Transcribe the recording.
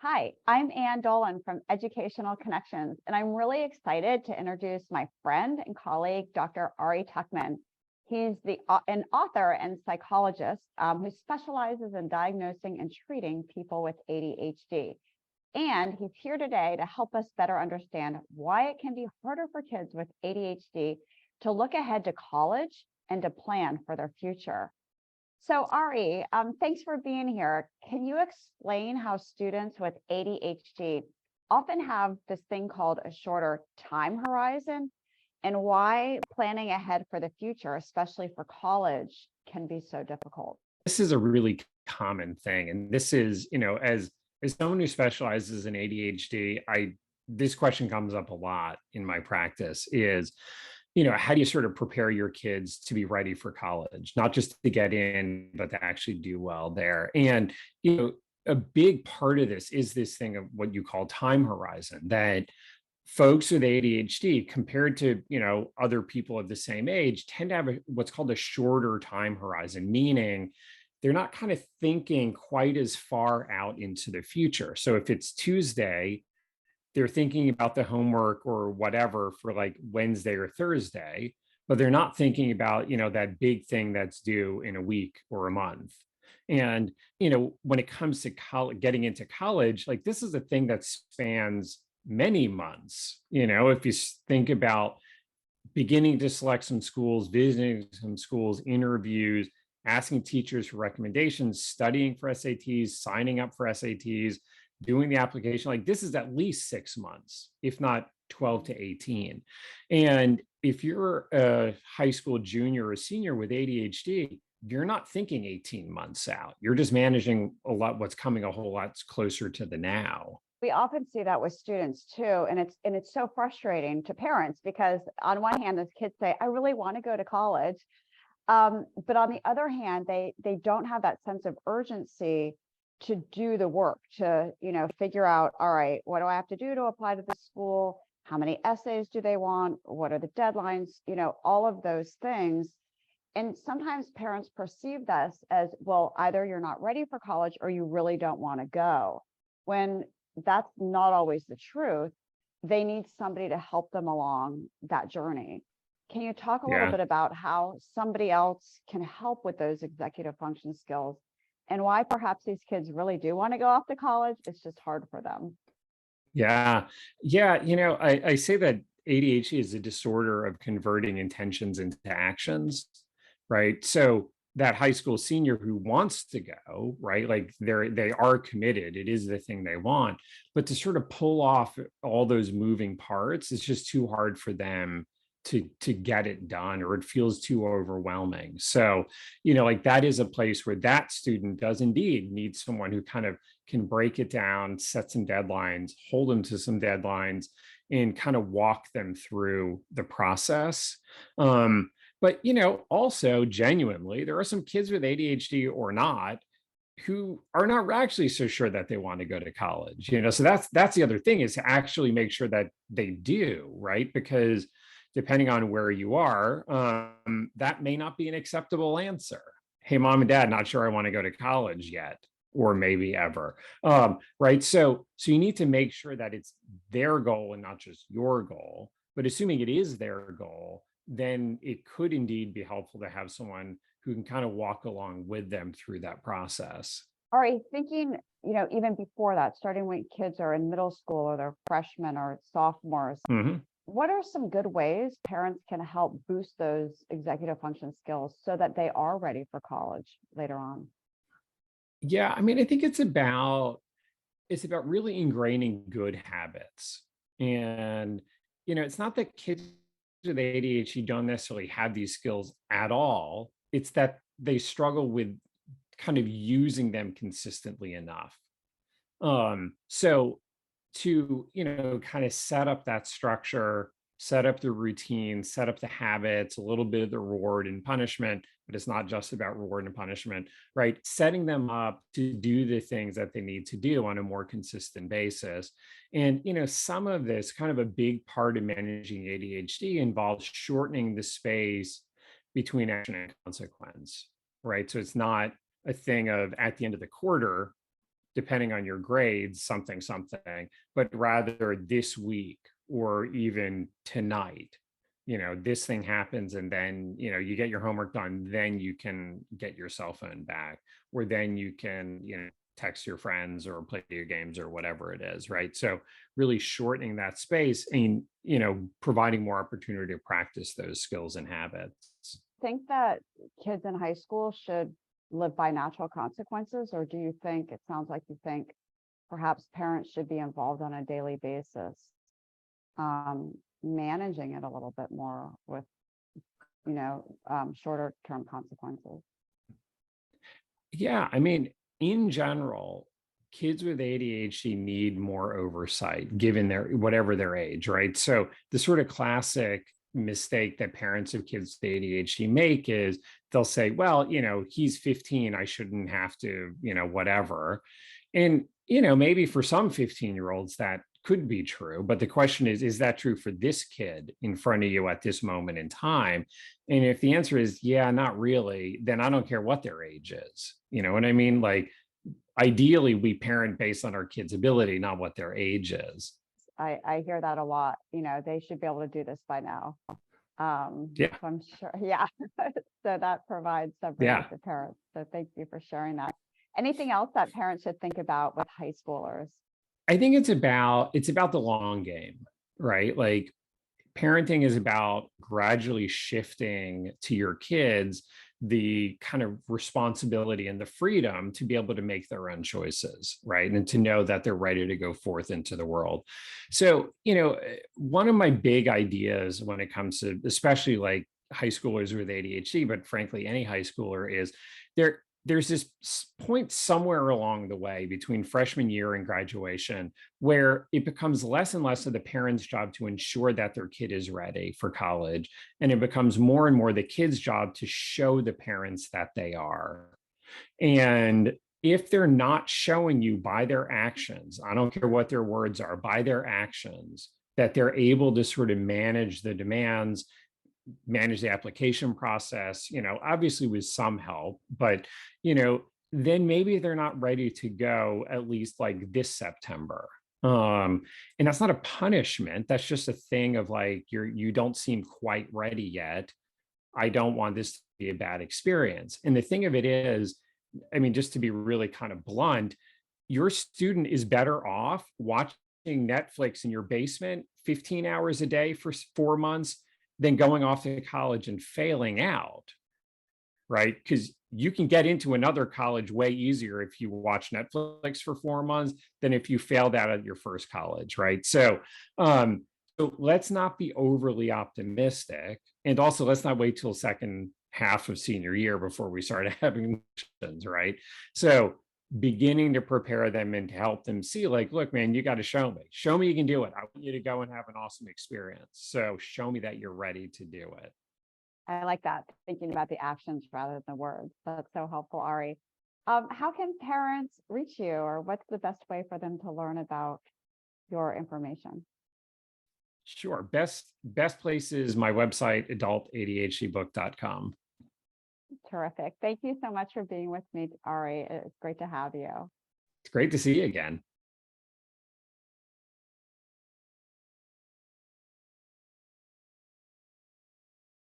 Hi, I'm Ann Dolin from Educational Connections, and I'm really excited to introduce my friend and colleague, Dr. Ari Tuckman. He's an author and psychologist who specializes in diagnosing and treating people with ADHD. And he's here today to help us better understand why it can be harder for kids with ADHD to look ahead to college and to plan for their future. So Ari, thanks for being here. Can you explain how students with ADHD often have this thing called a shorter time horizon and why planning ahead for the future, especially for college, can be so difficult? This is a really common thing. And this is, as someone who specializes in ADHD, this question comes up a lot in my practice is, how do you sort of prepare your kids to be ready for college, not just to get in, but to actually do well there? And, a big part of this is this thing of what you call time horizon, that folks with ADHD compared to, other people of the same age tend to have what's called a shorter time horizon, meaning they're not kind of thinking quite as far out into the future. So if it's Tuesday, they're thinking about the homework or whatever for like Wednesday or Thursday, but they're not thinking about, that big thing that's due in a week or a month. And, when it comes to getting into college, like this is a thing that spans many months. If you think about beginning to select some schools, visiting some schools, interviews, asking teachers for recommendations, studying for SATs, signing up for SATs, doing the application, like this is at least 6 months, if not 12 to 18. And if you're a high school junior or senior with ADHD, you're not thinking 18 months out. You're just managing what's coming a whole lot closer to the now. We often see that with students too, and it's so frustrating to parents because on one hand, those kids say, "I really want to go to college," but on the other hand, they don't have that sense of urgency to do the work, to figure out, all right, what do I have to do to apply to the school? How many essays do they want? What are the deadlines? All of those things. And sometimes parents perceive this as, well, either you're not ready for college or you really don't want to go, when that's not always the truth. They need somebody to help them along that journey. Can you talk a little Yeah. bit about how somebody else can help with those executive function skills and why perhaps these kids really do want to go off to college? It's just hard for them. Yeah. Yeah. I say that ADHD is a disorder of converting intentions into actions, right? So that high school senior who wants to go, right? Like they are committed. It is the thing they want, but to sort of pull off all those moving parts, it's just too hard for them to get it done, or it feels too overwhelming. So, like that is a place where that student does indeed need someone who kind of can break it down, set some deadlines, hold them to some deadlines, and kind of walk them through the process. But also genuinely, there are some kids with ADHD or not who are not actually so sure that they want to go to college. So that's the other thing, is to actually make sure that they do, right? Because depending on where you are, that may not be an acceptable answer. Hey, mom and dad, not sure I want to go to college yet, or maybe ever. Right. So you need to make sure that it's their goal and not just your goal. But assuming it is their goal, then it could indeed be helpful to have someone who can kind of walk along with them through that process. All right, thinking, even before that, starting when kids are in middle school or they're freshmen or sophomores, Mhm. what are some good ways parents can help boost those executive function skills so that they are ready for college later on? Yeah, I mean, I think it's about really ingraining good habits. And, it's not that kids with ADHD don't necessarily have these skills at all. It's that they struggle with kind of using them consistently enough. So to, kind of set up that structure, set up the routine, set up the habits, a little bit of the reward and punishment, but it's not just about reward and punishment, right? Setting them up to do the things that they need to do on a more consistent basis. And, some of this, kind of a big part of managing ADHD, involves shortening the space between action and consequence, right? So it's not a thing of at the end of the quarter, depending on your grades, something, but rather this week or even tonight, this thing happens and then, you get your homework done, then you can get your cell phone back, or then you can, text your friends or play video games or whatever it is, right? So really shortening that space and, providing more opportunity to practice those skills and habits. Think that kids in high school should live by natural consequences, or do you think, it sounds like you think perhaps parents should be involved on a daily basis, managing it a little bit more with, shorter term consequences? Yeah, I mean, in general, kids with ADHD need more oversight given their whatever their age, right? So the sort of classic mistake that parents of kids with ADHD make is they'll say, well, he's 15, I shouldn't have to, whatever. And, maybe for some 15-year-olds that could be true, but the question is that true for this kid in front of you at this moment in time? And if the answer is, yeah, not really, then I don't care what their age is. You know what I mean? Like, ideally, we parent based on our kids' ability, not what their age is. I hear that a lot. They should be able to do this by now. Yeah. So I'm sure, yeah. So that provides some relief to parents. So thank you for sharing that. Anything else that parents should think about with high schoolers? I think it's about the long game, right? Like, parenting is about gradually shifting to your kids the kind of responsibility and the freedom to be able to make their own choices, right? And to know that they're ready to go forth into the world. So, one of my big ideas when it comes to especially like high schoolers with ADHD, but frankly, any high schooler is there's this point somewhere along the way between freshman year and graduation where it becomes less and less of the parent's job to ensure that their kid is ready for college. And it becomes more and more the kid's job to show the parents that they are. And if they're not showing you by their actions, I don't care what their words are, by their actions, that they're able to sort of manage the demands, manage the application process, obviously with some help, but, then maybe they're not ready to go at least like this September. And that's not a punishment. That's just a thing of like, you don't seem quite ready yet. I don't want this to be a bad experience. And the thing of it is, I mean, just to be really kind of blunt, your student is better off watching Netflix in your basement 15 hours a day for 4 months than going off to college and failing out, right? Because you can get into another college way easier if you watch Netflix for 4 months than if you failed out at your first college, right? So let's not be overly optimistic. And also, let's not wait till second half of senior year before we start having questions, right? So beginning to prepare them and to help them see, like, look, man, you got to show me you can do it. I want you to go and have an awesome experience. So show me that you're ready to do it. I like that, thinking about the actions rather than the words. That's so helpful, Ari. How can parents reach you, or what's the best way for them to learn about your information? Sure. Best place is my website, adultadhdbook.com. Terrific. Thank you so much for being with me, Ari. It's great to have you. It's great to see you again.